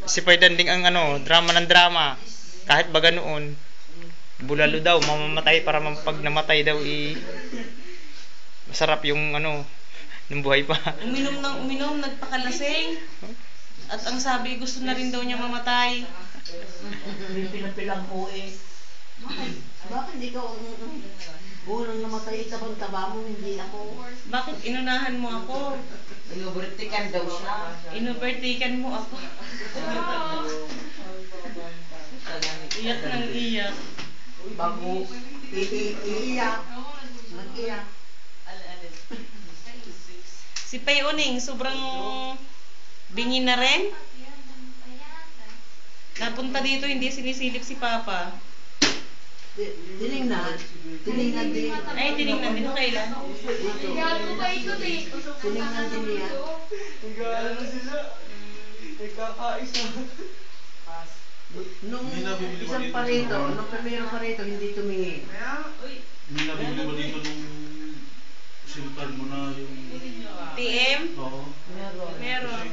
Si Ferdinand ang ano, drama ng drama. Kahit baga noon, bulalo daw, mamamatay para pag namatay daw masarap yung ano, ng buhay pa. Uminom ng uminom, nagpakalasing. At ang sabi, gusto na rin daw niya mamatay. Pilang po eh. Bakit ikaw ang unang namatay tabang-taba mo, hindi ako? Bakit inunahan mo ako? Inubertikan daw siya. Inubertikan mo ako. Iyak ng iyak. Bago iiyak. Nag-iyak. Si Payoning, sobrang bingi na rin. Napunta dito, hindi sinisilip si Papa. Tinignan. Tinignan din. Ay, tinignan din. Kailan? Tinignan din niya. Nung isang parito, nung primero parito, hindi tumingin. Hindi nabibili ba dito nung SIM card mo na yung... TM? Oo. Meron. Meron.